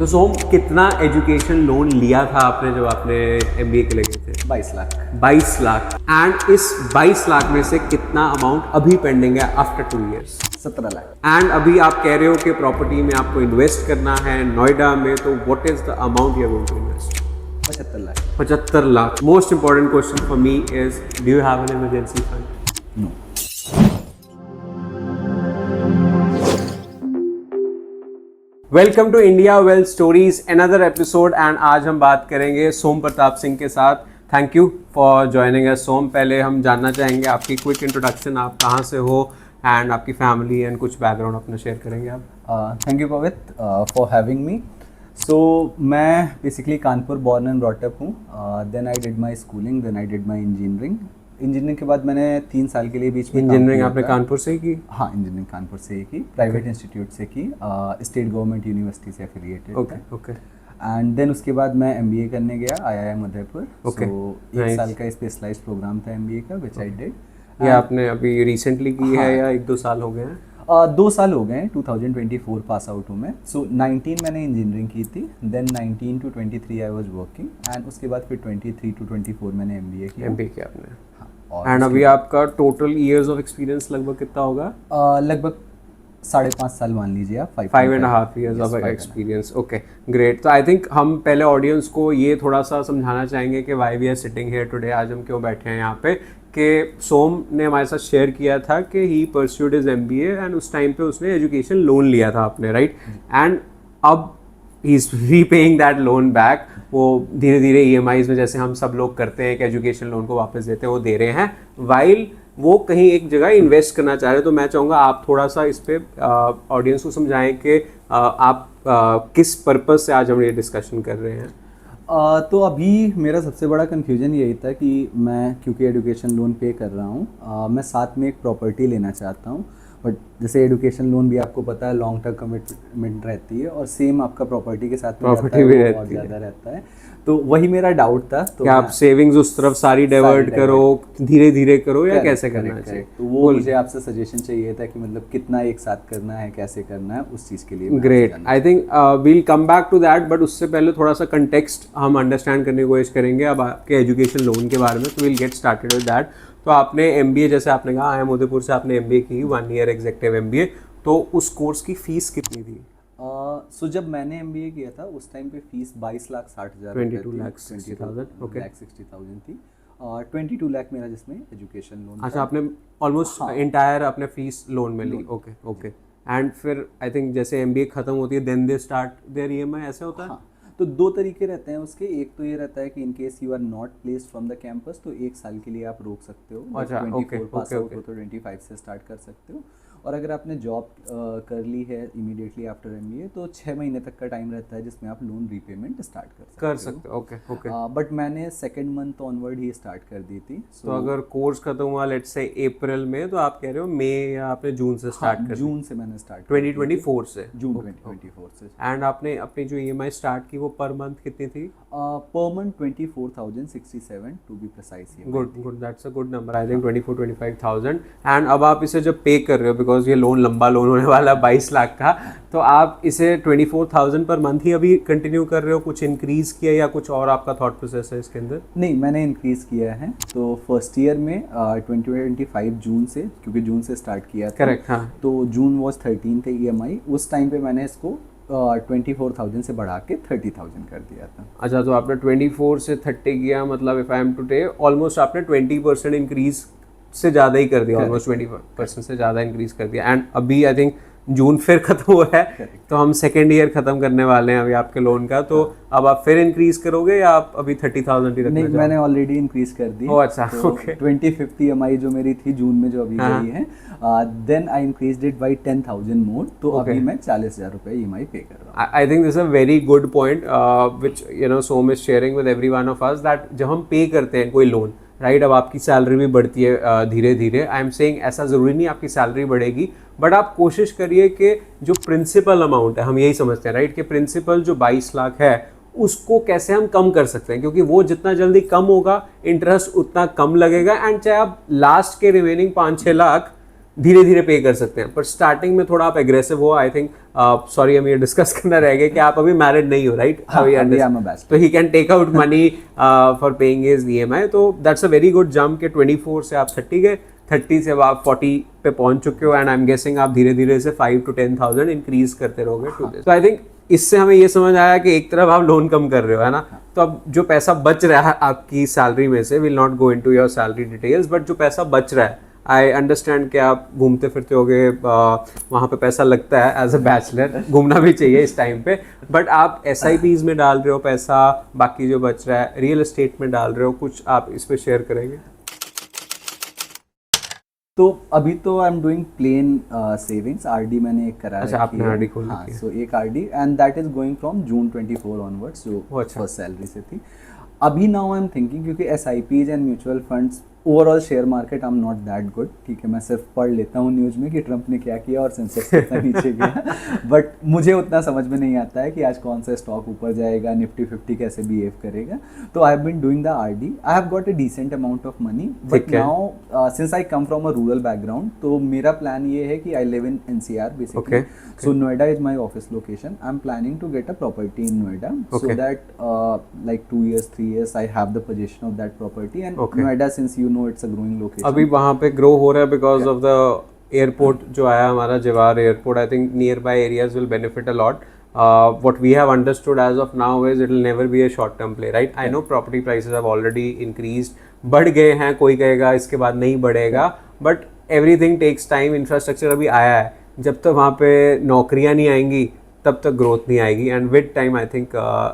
तो सोम, कितना education loan लिया था आपने जब आपने एमबीए के लिए गए थे? 22 लाख। 22 लाख। एंड इस 22 लाख में से कितना अमाउंट अभी पेंडिंग है आफ्टर 2 इयर्स? 17 लाख। एंड अभी आप कह रहे हो कि प्रॉपर्टी में आपको इन्वेस्ट करना है नोएडा में, तो what is the amount you are going to invest? 75 lakh. 75 lakh. Most important question for me is, do you have an emergency fund? No. Welcome to India wealth stories, another episode. And आज हम बात करेंगे सोम प्रताप सिंह के साथ। Thank you for joining us Som. पहले हम जानना चाहेंगे आपकी क्विक इंट्रोडक्शन, आप कहाँ से हो एंड आपकी फैमिली एंड कुछ बैकग्राउंड अपना शेयर करेंगे आप? Thank you Pavit for having me. So मैं basically Kanpur born and brought up हूँ। Then I did my schooling, then I did my engineering के बाद मैंने 3 साल के लिए बीच में इंजीनियरिंग आपने कानपुर से ही की? हाँ, इंजीनियरिंग कानपुर से ही की, प्राइवेट इंस्टीट्यूट से की, स्टेट गवर्नमेंट यूनिवर्सिटी से एफिलिएटेड। ओके। एंड देन उसके बाद मैं एमबीए करने गया IIM उदयपुर। Okay. So, 1 साल का स्पेशलाइज्ड प्रोग्राम था एमबीए का, विच आई डिड। ये आपने अभी रिसेंटली की है या 1-2 साल हो गए हैं? 2 साल हो गए हैं। 2024 पास आउट हूँ मैं। सो 19 मैंने इंजीनियरिंग की थी, then 19 to 23 I was working, and उसके बाद फिर 23 to 24 मैंने एमबीए किया। एमबीए किया आपने? हाँ। एंड अभी आपका टोटल इयर्स ऑफ एक्सपीरियंस लगभग कितना होगा? लगभग 5.5 साल मान लीजिए आप। 5.5 years of experience. Okay, great. तो आई थिंक हम पहले ऑडियंस को ये थोड़ा सा समझाना चाहेंगे कि why we are sitting here today, आज हम क्यों बैठे हैं यहाँ पे। कि सोम ने हमारे साथ शेयर किया था कि ही परस्यूड हिज एमबीए एंड उस टाइम पे उसने एजुकेशन लोन लिया था आपने, राइट? एंड अब he is repaying that loan back. वो धीरे धीरे EMIs में, जैसे हम सब लोग करते हैं कि एजुकेशन लोन को वापस देते हैं, वो दे रहे हैं, वाइल वो कहीं एक जगह इन्वेस्ट करना चाह रहे हो। तो मैं चाहूँगा आप थोड़ा सा इस पे ऑडियंस को समझाएं कि आप किस पर्पस से आज हम ये डिस्कशन कर रहे हैं। तो अभी मेरा सबसे बड़ा कन्फ्यूजन यही था कि मैं क्योंकि एजुकेशन लोन पे कर रहा हूँ, मैं साथ में एक प्रॉपर्टी लेना चाहता हूँ। बट जैसे एजुकेशन लोन भी आपको पता है लॉन्ग टर्म कमिटमेंट रहती है, और सेम आपका प्रॉपर्टी के साथ में प्रॉपर्टी भी रहती बहुत ज़्यादा रहता है। तो वही मेरा डाउट था। तो क्या आप सेविंग्स उस तरफ सारी डाइवर्ट करो, धीरे धीरे करो, या कैसे करना चाहिए? तो वो मुझे आपसे सजेशन चाहिए था कि मतलब कितना एक साथ करना है, कैसे करना है, उस चीज़ के लिए। Great. I think we'll come back to that, but उससे पहले थोड़ा सा कंटेक्स्ट हम अंडरस्टैंड करने की कोशिश करेंगे अब आपके एजुकेशन लोन के बारे में। तो we'll get started with that. तो आपने एमबीए, जैसे आपने कहा IIM उदयपुर से आपने एमबीए की, 1 year एग्जीक्यूटिव एमबीए, तो उस कोर्स की फीस कितनी थी? सो जब मैंने एमबीए किया था उस टाइम पे फीस 22,60,000 22,60,000 ओके 60,000 थी। 22 लाख मेरा जिसमें एजुकेशन लोन। अच्छा, आपने ऑलमोस्ट इंटायर अपने फीस लोन में ली? ओके। एंड फिर आई थिंक जैसे एमबीए खत्म होती है then they start their EMI, ऐसे होता है? हाँ, तो 2 तरीके रहते हैं उसके। एक तो ये रहता है कि in case you are not placed from the campus, तो 1 साल के लिए आप रोक सकते हो। अच्छा, 24 पास आउट हो तो 25 से स्टार्ट कर सकते हो। और अगर आपने जॉब कर ली है इमीडिएटली आफ्टर एमबीए, तो 6 महीने तक का टाइम रहता है जिसमें आप लोन रीपेमेंट स्टार्ट कर सकते हो। ओके। बट मैंने 2nd मंथ ऑनवर्ड ही स्टार्ट कर दी थी। तो अगर कोर्स खत्म हुआ लेट्स से अप्रैल में, तो आप कह रहे हो मई या आपने जून से स्टार्ट कर? जून से मैंने स्टार्ट 2024 से? जून 2024 से। एंड आपने अपनी जो EMI स्टार्ट की वो पर मंथ कितनी थी? Per month 24,067 to be precise. Good, that's a good number. I think 24-25,000। And अब आप इसे जब पे कर रहे हो, बिकॉज ये लोन लंबा लोन होने वाला 22 लाख का, तो आप इसे 24,000 पर मंथ ही अभी कंटिन्यू कर रहे हो? कुछ इंक्रीज किया या कुछ और आपका थॉट प्रोसेस है इसके अंदर? नहीं, मैंने इंक्रीज किया है। तो फर्स्ट ईयर में 2025 जून से, क्योंकि जून से स्टार्ट किया था। करेक्ट, हाँ। तो जून वॉज 13 थे EMI, उस टाइम पे मैंने इसको 24,000 से बढ़ा के 30,000 कर दिया था। अच्छा, तो आपने 24 से 30 किया, मतलब if I am to take almost आपने 20% इंक्रीज से ज़्यादा ही कर दिया, ऑलमोस्ट 20% से ज़्यादा इंक्रीज कर दिया। एंड अभी आई थिंक जून फिर खत्म हुआ है, तो हम 2nd ईयर खत्म करने वाले हैं अभी आपके लोन का। तो अब आप फिर इंक्रीज करोगे या आप अभी 30,000 ही रखना? नहीं, मैंने ऑलरेडी इंक्रीज कर दी। ओह अच्छा, ओके। 25th EMI जो मेरी थी जून में, जो अभी गई है, then I increased it by 10,000 more. तो अभी मैं 40,000 रुपए EMI पे कर रहा हूँ। I think this a very good point which you know Som is sharing with everyone of us, that जब हम पे करते हैं कोई लोन, राइट, अब आपकी सैलरी भी बढ़ती है धीरे धीरे। आई एम सेइंग ऐसा ज़रूरी नहीं आपकी सैलरी बढ़ेगी, बट आप कोशिश करिए कि जो प्रिंसिपल अमाउंट है, हम यही समझते हैं, राइट, कि प्रिंसिपल जो 22 लाख है उसको कैसे हम कम कर सकते हैं, क्योंकि वो जितना जल्दी कम होगा इंटरेस्ट उतना कम लगेगा। एंड चाहे आप लास्ट के रिमेनिंग 5-6 लाख धीरे धीरे पे कर सकते हैं, पर स्टार्टिंग में थोड़ा आप एग्रेसिव हो। आई थिंक सॉरी हम ये डिस्कस करना रह गया कि आप अभी मैरिड नहीं हो, राइट? तो he can take out money for paying his EMI, तो that's a very good jump के 24 से आप 30 गए, 30 से अब आप 40 पे पहुंच चुके हो, एंड आई एम गेसिंग आप धीरे धीरे से 5 to 10,000 इंक्रीज करते रहोगे टू दिस। तो आई थिंक इससे हमें ये समझ आया कि एक तरफ आप लोन कम कर रहे हो, है ना? तो अब जो पैसा बच रहा है आपकी सैलरी में से, will not go into your salary details, but जो पैसा बच रहा है, आई अंडरस्टैंड कि आप घूमते फिरते होगे, वहाँ पे पैसा लगता है, एज अ बैचलर घूमना भी चाहिए इस टाइम पे, बट आप SIPs में डाल रहे हो पैसा, बाकी जो बच रहा है रियल एस्टेट में डाल रहे हो, कुछ आप इस पे शेयर करेंगे? तो अभी तो I am doing plain savings, RD मैंने एक करा अच्छा, आपने RD खोल रखी है। सो एक RD and that is going from June 24 onwards, जो फर्स्ट सैलरी से थी। अभी नाउ आई एम थिंकिंग, क्योंकि SIPs and mutual funds, overall share market I am not that good, ठीक है? मैं सिर्फ पढ़ लेता हूँ न्यूज़ में कि ट्रंप ने क्या किया और सेंसेक्स कितना नीचे गया, बट मुझे उतना समझ में नहीं आता है कि आज कौन सा स्टॉक ऊपर जाएगा, निफ्टी 50 कैसे बिहेव करेगा। तो I have been doing the RD, I have got a decent amount of money, but now since I come from a rural background, तो मेरा प्लान ये है कि I live in NCR basically, so Noida is my office location. I am planning to get a property in Noida, so that like 2 years 3 years I have the possession of that property, and Noida, since you know it's a growing location, अभी वहाँ पे grow हो रहा है because of the airport जो आया हमारा Jawahar airport. I think near by areas will benefit a lot. What we have understood as of now is it will never be a short term play, right? I know property prices have already increased, बढ़ गए हैं, कोई कहेगा इसके बाद नहीं बढ़ेगा, but everything takes time. Infrastructure अभी आया है, जब तक वहाँ पे नौकरियाँ नहीं आएंगी तब तक ग्रोथ नहीं आएगी, and with time I think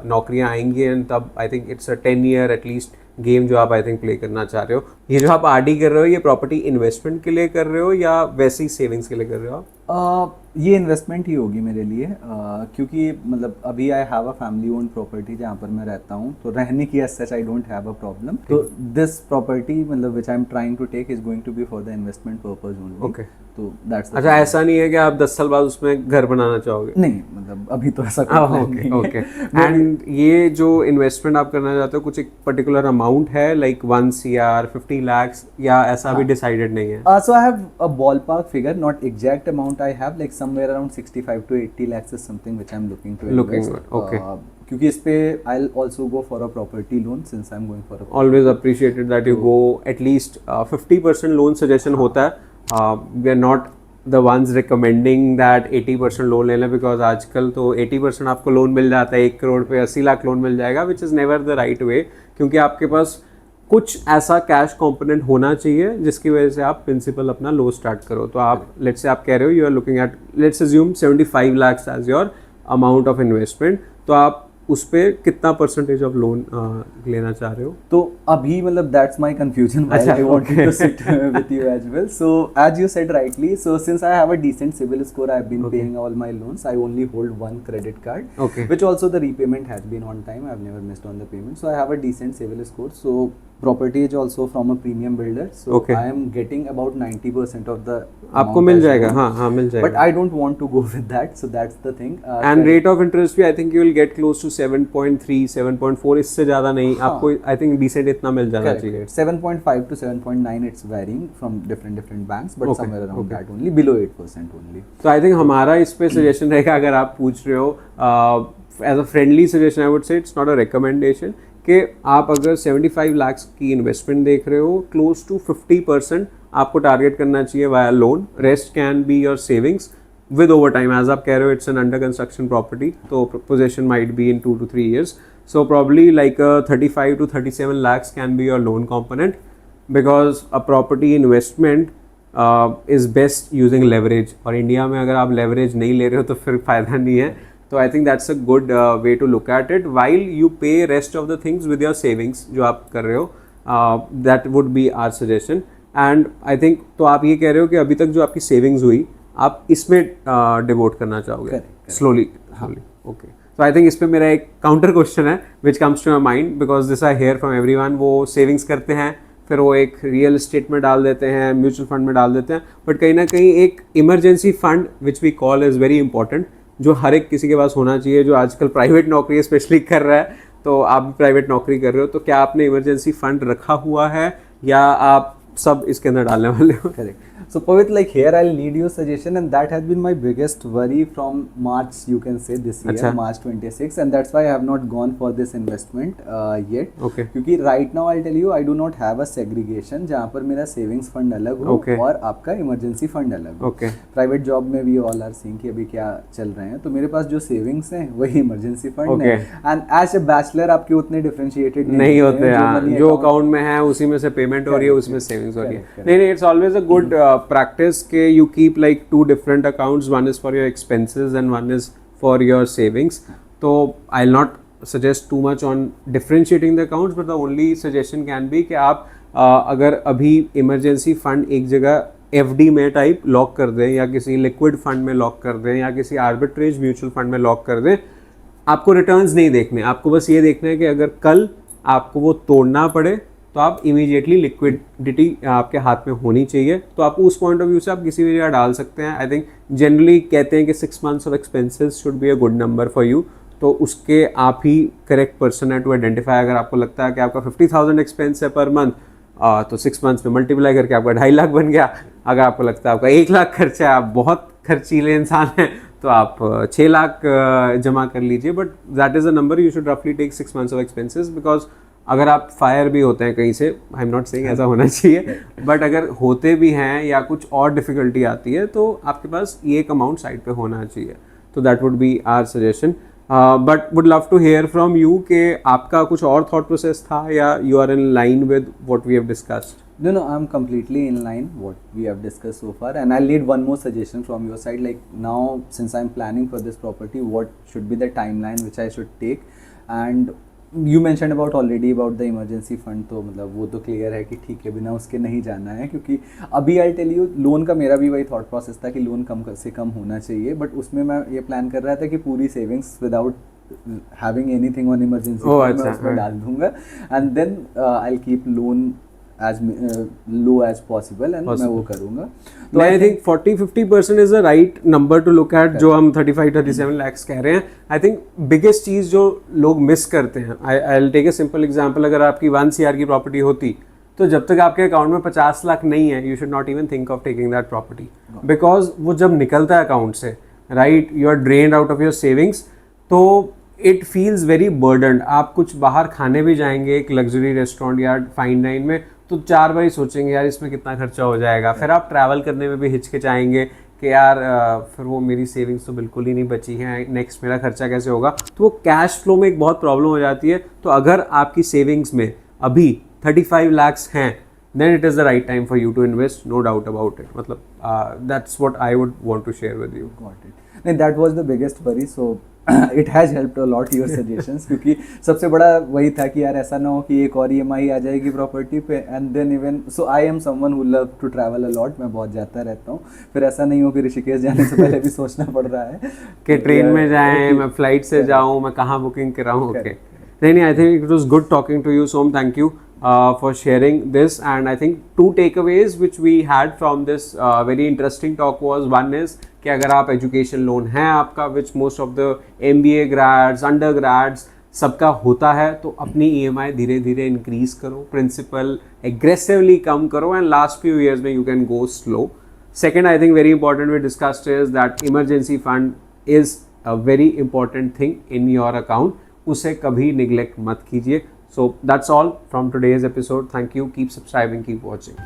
नौकरियाँ आएंगी, एंड तब I think it's a 10 year at least game जो आप आई थिंक प्ले करना चाह रहे हो. ये जो आप RD कर रहे हो, ये प्रॉपर्टी इन्वेस्टमेंट के लिए कर रहे हो या वैसे ही सेविंग्स के लिए कर रहे हो आप? ये इन्वेस्टमेंट ही होगी मेरे लिए, क्योंकि मतलब अभी I have a family own property जहाँ पर मैं रहता हूँ, तो रहने की as such I don't have a problem. तो दिस प्रॉपर्टी मतलब which I am trying to take is going to be for the investment purpose only. Okay, तो दैट्स. अच्छा, ऐसा नहीं है कि आप 10 साल बाद उसमें घर बनाना चाहोगे? नहीं, मतलब अभी तो ऐसा कोई ओके. एंड ये जो इन्वेस्टमेंट आप करना चाहते हो, कुछ एक पर्टिकुलर अमाउंट है, लाइक 1 CR 50 lakhs, या ऐसा अभी डिसाइडेड नहीं है? So I have a ballpark figure, not exact amount I have, like somewhere around 65 to 80 lakhs is something which I'm looking to invest. Okay. क्योंकि इस पे I'll also go for a property loan since I'm going for a. Always appreciated that you go at least 50% loan suggestion होता है. We are not the ones recommending that 80% loan ले लें, because आजकल तो 80% आपको लोन मिल जाता है, 1 करोड़ पे 80 लाख लोन मिल जाएगा, which is never the right way. क्योंकि आपके पास कुछ ऐसा कैश कंपोनेंट होना चाहिए जिसकी वजह से आप प्रिंसिपल अपना लो स्टार्ट करो. तो आप लेट्स से आप कह रहे हो you are looking at, let's assume 75 lakhs as your amount of investment, तो आप उस पे कितना परसेंटेज ऑफ लोन लेना चाह रहे हो? तो अभी मतलब that's my confusion, why I wanted to sit with you as well. So as you said rightly, so since I have a decent civil score, I have been paying all my loans. I only hold one credit card, which also the repayment has been on time. I have never missed on the payment, so I have a decent civil score. So property is also from a premium builder, so I am getting about 90% of the. आपको मिल जाएगा, हाँ मिल जाएगा. But I don't want to go with that, so that's the thing. And rate of interest भी I think you will get close to 7.3, 7.4, इससे ज़्यादा नहीं. आपको I think decent इतना मिल जाना चाहिए. 7.5 to 7.9 it's varying from different banks, but somewhere around that only, below 8% only. So I think हमारा इस पे suggestion रहेगा, अगर आप पूछ रहे हो as a friendly suggestion, I would say it's not a recommendation, कि आप अगर 75 lakhs की इन्वेस्टमेंट देख रहे हो, क्लोज टू 50% आपको टारगेट करना चाहिए via loan. Rest can be your savings with over time. As आप कह रहे हो it's an under construction property, तो possession might be in 2 to 3 years. So probably like 35 to 37 lakhs can be your loan component, because a property investment is best using leverage. और India में अगर आप leverage नहीं ले रहे हो तो फिर फ़ायदा नहीं है. तो I think that's a good way to look at it, while you pay rest of the things with your savings जो आप कर रहे हो. That would be our suggestion. And I think तो आप ये कह रहे हो कि अभी तक जो आपकी सेविंग्स हुई आप इसमें डिवोट करना चाहोगे स्लोली. ओके, तो आई थिंक इस पर मेरा एक काउंटर क्वेश्चन है which comes to my mind, because this I hear from everyone. वो सेविंग्स करते हैं, फिर वो एक रियल एस्टेट में डाल देते हैं, म्यूचुअल फंड में डाल देते हैं, बट कहीं ना कहीं एक emergency fund which we call is very important, जो हर एक किसी के पास होना चाहिए, जो आजकल प्राइवेट नौकरी स्पेशली कर रहा है. तो आप भी प्राइवेट नौकरी कर रहे हो, तो क्या आपने इमरजेंसी फंड रखा हुआ है या आप सब इसके अंदर डालने वाले हो? Correct. So Pavit, like here I'll need your suggestion, and that has been my biggest worry from March, you can say, this year, अच्छा. March 26, and that's why I have not gone for this investment yet. Okay. क्योंकि right now I'll tell you I do not have a segregation जहाँ पर मेरा savings fund अलग हो Okay. और आपका emergency fund अलग हो. Okay. Private job में we all are seeing कि अभी क्या चल रहे हैं, तो मेरे पास जो savings हैं वही emergency fund Okay. है. And as a bachelor आपके उतने differentiated नहीं होते हैं, हाँ, money जो account- अकाउंट में है उसी में से पेमेंट हो रही है, Correct, उसमें सेविंग्स हो रही है. correct. नहीं नहीं, it's always a good practice के you keep like 2 different accounts, one is for your expenses and one is for your savings. तो I will not suggest too much on differentiating the accounts, but the only suggestion can be कि आप अगर अभी emergency fund एक जगह FD में type lock कर दें या किसी लिक्विड फंड में लॉक कर दें या किसी आर्बिट्रेज म्यूचुअल फंड में लॉक कर दें, आपको रिटर्न्स नहीं देखने, आपको बस ये देखना है कि अगर कल आपको वो तोड़ना पड़े तो आप इमीडिएटली लिक्विडिटी आपके हाथ में होनी चाहिए. तो आप उस पॉइंट ऑफ व्यू से आप किसी भी जगह डाल सकते हैं. आई थिंक जनरली कहते हैं कि 6 months of expenses should be a good number for you. तो उसके आप ही करेक्ट पर्सन है टू आइडेंटिफाई. अगर आपको लगता है कि आपका 50,000 एक्सपेंस है पर मंथ, तो 6 months में मल्टीप्लाई करके आपका 2.5 लाख बन गया. अगर आपको लगता है आपका 1 लाख खर्चा है, आप बहुत खर्चीले इंसान हैं, तो आप 6 लाख जमा कर लीजिए. But that is a number you should रफली take 6 months of expenses. Because अगर आप फायर भी होते हैं कहीं से, आई एम नॉट सेइंग ऐसा होना चाहिए, बट अगर होते भी हैं या कुछ और डिफिकल्टी आती है तो आपके पास ये एक अमाउंट साइड पे होना चाहिए. तो that would be our suggestion. But would love to hear from you कि आपका कुछ और थॉट प्रोसेस था या you are in line with what we have discussed. No, I'm completely in line what we have discussed so far, and I'll need one more suggestion from your side. Like now, since I'm planning for this property, what should be the timeline which I should take? And you mentioned about already about the emergency fund, तो मतलब वो तो clear है कि ठीक है, बिना उसके नहीं जाना है. क्योंकि अभी I'll tell you, लोन का मेरा भी वही thought process था कि लोन कम से कम होना चाहिए, बट उसमें मैं ये प्लान कर रहा था कि पूरी savings without having anything on emergency fund मैं उसमें डाल दूंगा, and then I'll keep loan as low as possible and मैं वो करूँगा. तो I think 40-50% is the right number two look eight. जो हम 35-37 lakhs कह रहे हैं, आई थिंक बिगेस्ट चीज़ जो लोग मिस करते हैं, I will take a simple example. अगर आपकी 1 CR की प्रॉपर्टी होती तो जब तक आपके अकाउंट में 50 लाख नहीं है, you should not even think of taking that property. Because वो जब निकलता है अकाउंट से, right, you are drained out of your savings, तो इट फील्स वेरी बर्डनड. आप कुछ बाहर खाने भी जाएंगे एक लग्जरी रेस्टोरेंट या फाइन डाइन में, तो 4 बार ही सोचेंगे यार इसमें कितना खर्चा हो जाएगा. फिर आप ट्रैवल करने में भी हिचकिचाएंगे कि यार फिर वो मेरी सेविंग्स तो बिल्कुल ही नहीं बची है, नेक्स्ट मेरा खर्चा कैसे होगा. तो वो कैश फ्लो में एक बहुत प्रॉब्लम हो जाती है. तो अगर आपकी सेविंग्स में अभी 35 lakhs हैं, then it is the right time for you to invest, no doubt about it. मतलब that's what I would want to share with you. Got it. नहीं, that was the biggest worry, so it has helped a lot your suggestions. क्योंकि सबसे बड़ा वही था कि यार ऐसा ना हो कि एक और EMI आ जाएगी प्रॉपर्टी पे, and then even so I am someone who love to travel a lot, मैं बहुत जाता रहता हूँ. फिर ऐसा नहीं हो कि ऋषिकेश जाने से पहले भी सोचना पड़ रहा है कि ट्रेन में जाएं, मैं फ्लाइट से जाऊँ, मैं कहाँ बुकिंग कराऊँ. ओके, नहीं, I think it was good talking to you, Som. Thank you for sharing this. And I think 2 takeaways which we had from this very interesting talk was, one is कि अगर आप education loan है आपका, which most of the MBA grads, undergrads सबका होता है, तो अपनी EMI धीरे धीरे इंक्रीज करो, प्रिंसिपल एग्रेसिवली कम करो, एंड लास्ट फ्यू ईयर्स में you can go slow. Second, I think very important we discussed is that emergency fund is a very important thing in your account. उसे कभी neglect मत कीजिए. So that's all from today's episode. Thank you. Keep subscribing, keep watching.